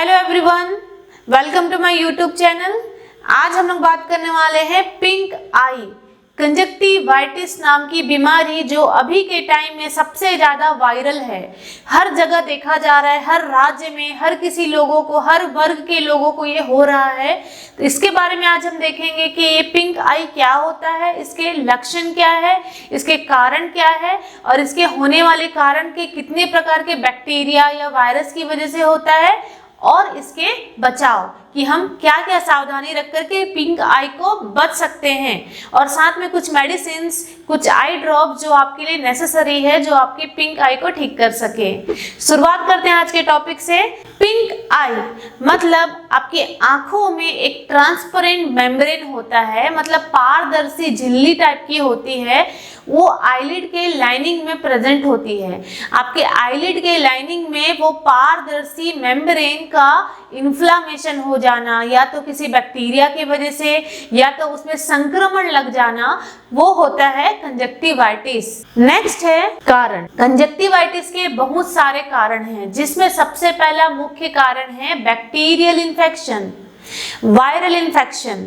Hello everyone, welcome to my YouTube channel. आज हम लोग बात करने वाले हैं पिंक आई कंजक्टिवाइटिस नाम की बीमारी, जो अभी के टाइम में सबसे ज्यादा वायरल है। हर जगह देखा जा रहा है, हर राज्य में हर किसी लोगों को, हर वर्ग के लोगों को ये हो रहा है। तो इसके बारे में आज हम देखेंगे कि ये पिंक आई क्या होता है, इसके लक्षण क्या है, इसके कारण क्या है और इसके होने वाले कारण के कितने प्रकार के बैक्टीरिया या वायरस की वजह से होता है और इसके बचाव कि हम क्या क्या सावधानी रख करके पिंक आई को बच सकते हैं, और साथ में कुछ मेडिसिन्स, कुछ आई ड्रॉप जो आपके लिए नेसेसरी है, जो आपकी पिंक आई को ठीक कर सके। शुरुआत करते हैं आज के टॉपिक से। पिंक आई मतलब आपकी आंखों में एक ट्रांसपेरेंट मेम्ब्रेन होता है, मतलब पारदर्शी झिल्ली टाइप की होती है, वो आईलिड के लाइनिंग में प्रेजेंट होती है। आपके आईलिड के लाइनिंग में वो पारदर्शी मेम्ब्रेन का इन्फ्लामेशन हो जाना, या तो किसी बैक्टीरिया की वजह से या तो उसमें संक्रमण लग जाना, वो होता है कंजक्टिवाइटिस। नेक्स्ट है कारण। कंजक्टिवाइटिस के बहुत सारे कारण हैं, जिसमें सबसे पहला मुख्य कारण है बैक्टीरियल इन्फेक्शन, वायरल इन्फेक्शन।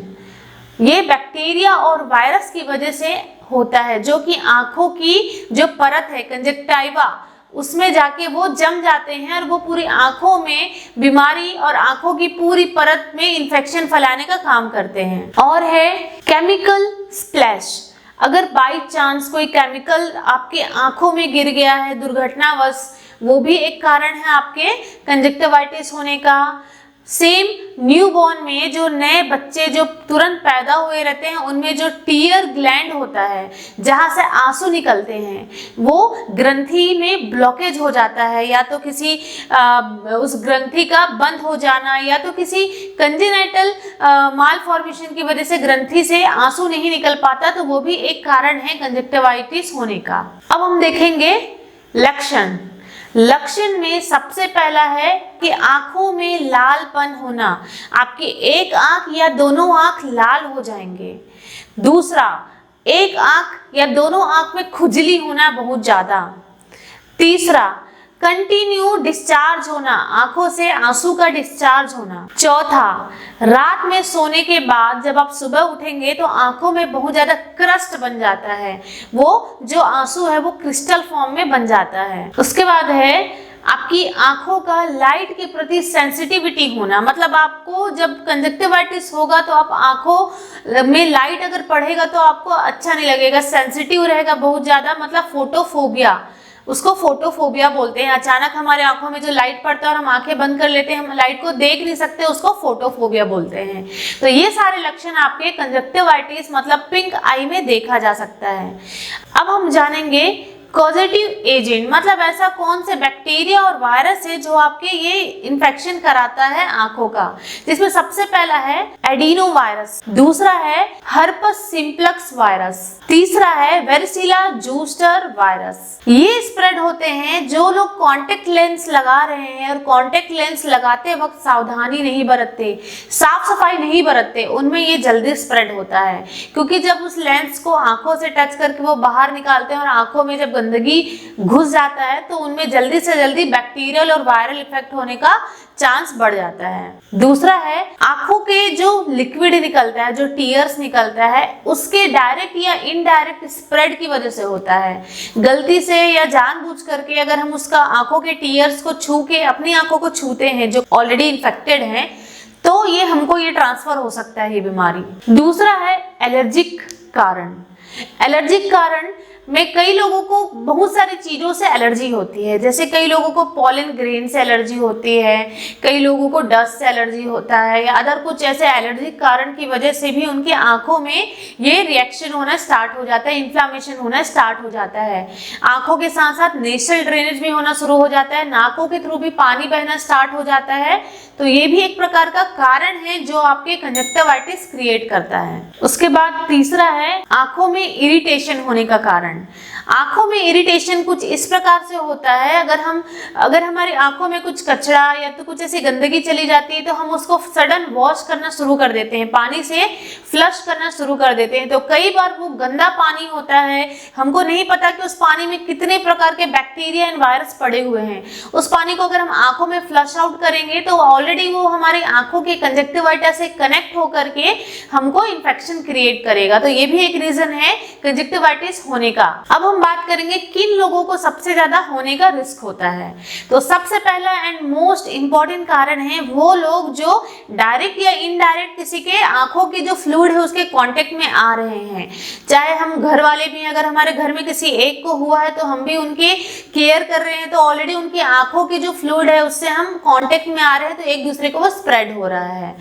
ये बैक्टीरिया और वायरस की वजह से होता है, जो कि आंखों की जो परत है कंजक्टिवा, उसमें जाके वो जम जाते हैं और वो पूरी आंखों में बीमारी और आंखों की पूरी परत में इंफेक्शन फैलाने का काम करते हैं। और है केमिकल स्प्लैश। अगर बाई चांस कोई केमिकल आपके आंखों में गिर गया है दुर्घटनावश, वो भी एक कारण है आपके कंजक्टिवाइटिस होने का। सेम न्यूबॉर्न में जो नए बच्चे जो तुरंत पैदा हुए रहते हैं, उनमें जो टीयर ग्लैंड होता है जहां से आंसू निकलते हैं, वो ग्रंथि में ब्लॉकेज हो जाता है, या तो किसी उस ग्रंथि का बंद हो जाना, या तो किसी कंजेनाइटल माल फॉर्मेशन की वजह से ग्रंथि से आंसू नहीं निकल पाता, तो वो भी एक कारण है कंजक्टिवाइटिस होने का। अब हम देखेंगे लक्षण। लक्षण में सबसे पहला है कि आंखों में लालपन होना, आपकी एक आंख या दोनों आंख लाल हो जाएंगे। दूसरा, एक आंख या दोनों आंख में खुजली होना बहुत ज्यादा। तीसरा, कंटिन्यू डिस्चार्ज होना, आंखों से आंसू का डिस्चार्ज होना। चौथा, रात में सोने के बाद जब आप सुबह उठेंगे तो आंखों में बहुत ज्यादा क्रस्ट बन जाता है, वो जो आंसू है वो क्रिस्टल फॉर्म में बन जाता है। उसके बाद है आपकी आंखों का लाइट के प्रति सेंसिटिविटी होना, मतलब आपको जब कंजक्टिवाइटिस होगा तो आप आंखों में लाइट अगर पड़ेगा तो आपको अच्छा नहीं लगेगा, सेंसिटिव रहेगा बहुत ज्यादा, मतलब फोटोफोबिया, उसको फोटोफोबिया बोलते हैं। अचानक हमारे आंखों में जो लाइट पड़ता है और हम आंखें बंद कर लेते हैं, हम लाइट को देख नहीं सकते, उसको फोटोफोबिया बोलते हैं। तो ये सारे लक्षण आपके कंजक्टिवाइटिस मतलब पिंक आई में देखा जा सकता है। अब हम जानेंगे कॉजेटिव एजेंट, मतलब ऐसा कौन से बैक्टीरिया और वायरस है जो आपके ये इन्फेक्शन कराता है आंखों का। जिसमें सबसे पहला है एडिनो वायरस, दूसरा है हर्पस सिम्प्लेक्स वायरस, तीसरा है वेरिसिला जूस्टर वायरस। ये स्प्रेड होते हैं जो लोग कॉन्टेक्ट लेंस लगा रहे हैं और कॉन्टेक्ट लेंस लगाते वक्त सावधानी नहीं बरतते, साफ सफाई नहीं बरतते, उनमें ये जल्दी स्प्रेड होता है। क्योंकि जब उस लेंस को आंखों से टच करके वो बाहर निकालते हैं और आंखों में जब गंदगी घुस जाता है तो उनमें जल्दी से जल्दी बैक्टीरियल और वायरल इफेक्ट होने का चांस बढ़ जाता है। दूसरा है आंखों के जो लिक्विड निकलता है, जो टीयर्स निकलता है, उसके डायरेक्ट या इनडायरेक्ट स्प्रेड की वजह से होता है। गलती से या जानबूझ करके अगर हम उसका आंखों के टीयर्स को छू के अपनी आंखों को छूते हैं जो ऑलरेडी इन्फेक्टेड हैं, तो ये हमको ये ट्रांसफर हो सकता है ये बीमारी। दूसरा है एलर्जिक कारण। एलर्जिक कारण में कई लोगों को बहुत सारी चीज़ों से एलर्जी होती है, जैसे कई लोगों को पॉलन ग्रेन से एलर्जी होती है, कई लोगों को डस्ट से एलर्जी होता है, या अदर कुछ ऐसे एलर्जिक कारण की वजह से भी उनकी आंखों में ये रिएक्शन होना स्टार्ट हो जाता है, इन्फ्लामेशन होना स्टार्ट हो जाता है। आंखों के साथ साथ नेशनल ड्रेनेज भी होना शुरू हो जाता है, नाकों के थ्रू भी पानी बहना स्टार्ट हो जाता है। तो ये भी एक प्रकार का कारण है जो आपके कंजक्टिवाइटिस क्रिएट करता है। उसके बाद तीसरा है आंखों में इरिटेशन होने का कारण। आंखों में इरिटेशन कुछ इस प्रकार से होता है, अगर हमारी आंखों में कुछ कचरा या तो कुछ ऐसी गंदगी चली जाती है तो हम उसको सडन वॉश करना शुरू कर देते हैं, पानी से फ्लश करना शुरू कर देते हैं। तो कई बार वो गंदा पानी होता है, हमको नहीं पता कि उस पानी में कितने प्रकार के बैक्टीरिया एंड वायरस पड़े हुए हैं। उस पानी को अगर हम आंखों में फ्लश आउट करेंगे तो ऑलरेडी वो हमारी आंखों के कंजक्टिवाइटिस से कनेक्ट होकर के हमको इन्फेक्शन क्रिएट करेगा। तो ये भी एक रीजन है कंजक्टिवाइटिस होने का। अब हम बात करेंगे किन लोगों को सबसे ज्यादा होने का रिस्क होता है। तो सबसे पहला एंड मोस्ट इंपॉर्टेंट कारण है वो लोग जो डायरेक्ट या इनडायरेक्ट किसी के आंखों की जो फ्लूइड है उसके कांटेक्ट में आ रहे हैं। चाहे हम घर वाले भी, अगर हमारे घर में किसी एक को हुआ है तो हम भी उनकी केयर कर रहे हैं, तो ऑलरेडी उनकी आंखों की जो फ्लूइड है उससे हम कांटेक्ट में आ रहे हैं, तो एक दूसरे को वो स्प्रेड हो रहा है।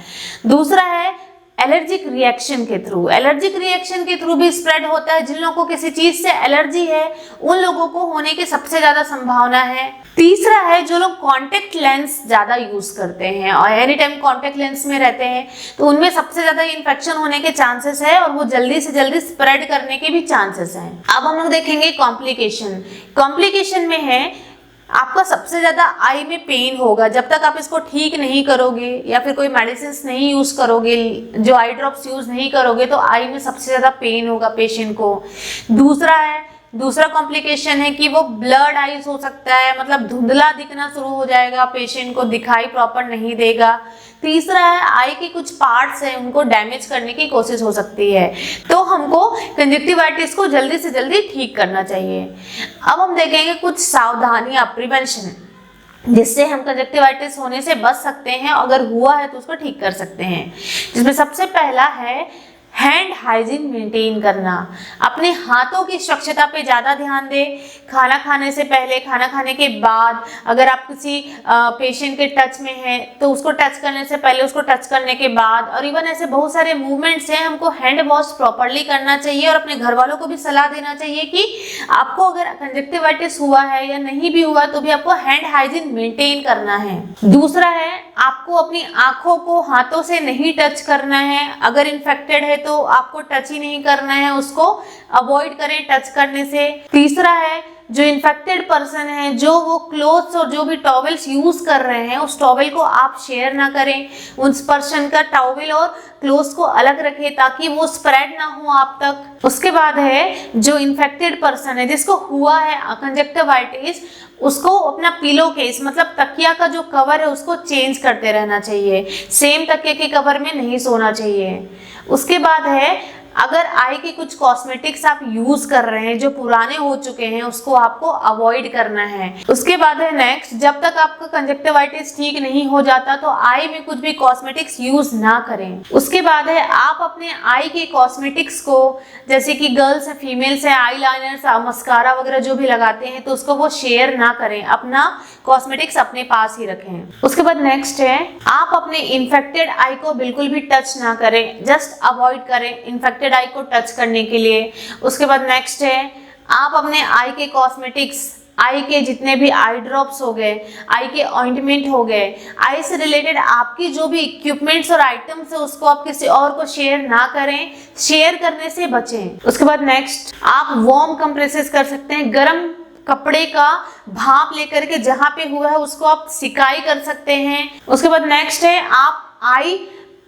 दूसरा है एलर्जिक रिएक्शन के थ्रू। एलर्जिक रिएक्शन के थ्रू भी स्प्रेड होता है। जिन लोगों को किसी चीज से एलर्जी है उन लोगों को होने की सबसे ज्यादा संभावना है। तीसरा है जो लोग कॉन्टेक्ट लेंस ज्यादा यूज करते हैं और एनी टाइम कॉन्टेक्ट लेंस में रहते हैं, तो उनमें सबसे ज्यादा इन्फेक्शन होने के चांसेस है और वो जल्दी से जल्दी स्प्रेड करने के भी चांसेस हैं। अब हम लोग देखेंगे कॉम्प्लिकेशन। कॉम्प्लिकेशन में है आपका सबसे ज्यादा आई में पेन होगा जब तक आप इसको ठीक नहीं करोगे या फिर कोई मेडिसिन नहीं यूज करोगे, जो आई ड्रॉप्स यूज नहीं करोगे, तो आई में सबसे ज्यादा पेन होगा पेशेंट को। दूसरा कॉम्प्लिकेशन है कि वो ब्लड आइज हो सकता है, मतलब धुंधला दिखना शुरू हो जाएगा, पेशेंट को दिखाई प्रॉपर नहीं देगा। तीसरा है आई के कुछ पार्ट्स हैं उनको डैमेज करने की कोशिश हो सकती है, तो हमको कंजक्टिवाइटिस को जल्दी से जल्दी ठीक करना चाहिए। अब हम देखेंगे कुछ सावधानियां, प्रिवेंशन, जिससे हम कंजक्टिवाइटिस होने से बच सकते हैं, अगर हुआ है तो उसको ठीक कर सकते हैं। जिसमें सबसे पहला है हैंड हाइजीन मेंटेन करना। अपने हाथों की स्वच्छता पे ज़्यादा ध्यान दें। खाना खाने से पहले, खाना खाने के बाद, अगर आप किसी पेशेंट के टच में हैं तो उसको टच करने से पहले, उसको टच करने के बाद, और इवन ऐसे बहुत सारे मूवमेंट्स हैं, हमको हैंड वॉश प्रॉपरली करना चाहिए। और अपने घर वालों को भी सलाह देना चाहिए कि आपको अगर कंजक्टिवाइटिस हुआ है या नहीं भी हुआ तो भी आपको हैंड हाइजीन मेंटेन करना है। दूसरा है आपको अपनी आंखों को हाथों से नहीं टच करना है। अगर इन्फेक्टेड है तो आपको टच ही नहीं करना है, उसको अवॉइड करें टच करने से। तीसरा है जो इन्फेक्टेड पर्सन है, जो वो क्लोथ्स और जो भी टॉवल्स यूज कर रहे हैं उस टॉवल को आप शेयर ना करें। उस पर्सन का टॉवल और क्लोथ्स को अलग रखें ताकि वो स्प्रेड ना हो आप तक। उसके बाद है जो इन्फेक्टेड पर्सन है, जिसको हुआ है कंजक्टिवाइटिस, उसको अपना पिलो केस, मतलब तकिया का जो कवर है उसको चेंज करते रहना चाहिए। सेम तकिया के कवर में नहीं सोना चाहिए। उसके बाद है अगर आई के कुछ कॉस्मेटिक्स आप यूज कर रहे हैं जो पुराने हो चुके हैं उसको आपको अवॉइड करना है। उसके बाद है नेक्स्ट, जब तक आपका कंजक्टिवाइटिस ठीक नहीं हो जाता तो आई में कुछ भी कॉस्मेटिक्स यूज ना करें। उसके बाद है आप अपने आई के कॉस्मेटिक्स को, जैसे कि गर्ल्स है, फीमेल्स है, आई लाइनर्स, मस्कारा वगैरह जो भी लगाते हैं तो उसको वो शेयर ना करें, अपना कॉस्मेटिक्स अपने पास ही रखें। उसके बाद नेक्स्ट है आप अपने इन्फेक्टेड आई को बिल्कुल भी टच ना करें, जस्ट अवॉइड करें इन्फेक्टेड आई को टच करने के लिए। उसके बाद नेक्स्ट है आप अपने आई के कॉस्मेटिक्स, आई के जितने भी आई ड्रॉप्स हो गए, आई के ऑइंटमेंट हो गए, आई से रिलेटेड आपकी जो भी इक्विपमेंट्स और आइटम्स है उसको आप किसी और को शेयर ना करें, शेयर करने से बचें। उसके बाद नेक्स्ट आप वार्म कंप्रेसेस कर सकते हैं, गर्म कपड़े का भाप लेकर के जहां पे हुआ है उसको आप सिकाई कर सकते हैं। उसके बाद नेक्स्ट है आप आई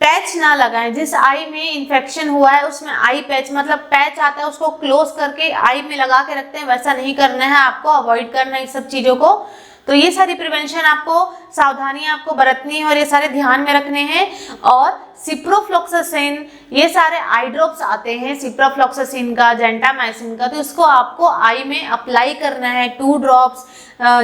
पैच ना लगाएं। जिस आई में इन्फेक्शन हुआ है उसमें आई पैच, मतलब पैच आता है उसको क्लोज करके आई में लगा के रखते हैं, वैसा नहीं करना है आपको, अवॉइड करना है इस सब चीजों को। तो ये सारी प्रिवेंशन आपको, सावधानियां आपको बरतनी है और ये सारे ध्यान में रखने हैं। और सिप्रोफ्लॉक्सासिन, ये सारे आई ड्रॉप्स आते हैं, सिप्रोफ्लॉक्सासिन का, जेंटामाइसिन का, तो इसको आपको आई में अप्लाई करना है 2 ड्रॉप्स।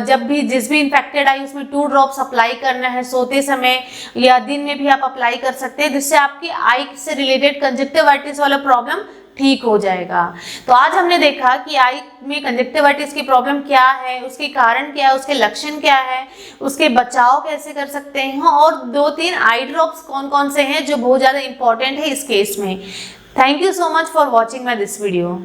जब भी जिस भी इन्फेक्टेड आई उसमें 2 ड्रॉप्स अप्लाई करना है, सोते समय या दिन में भी आप अप्लाई कर सकते हैं, जिससे आपकी आई से रिलेटेड कंजक्टिवाइटिस वाला प्रॉब्लम ठीक हो जाएगा। तो आज हमने देखा कि आई में कंजक्टिवाइटिस की प्रॉब्लम क्या है, उसके कारण क्या है, उसके लक्षण क्या है, उसके बचाव कैसे कर सकते हैं, और 2-3 आई ड्रॉप्स कौन कौन से हैं जो बहुत ज़्यादा इंपॉर्टेंट है इस केस में। Thank you so much for watching my this video.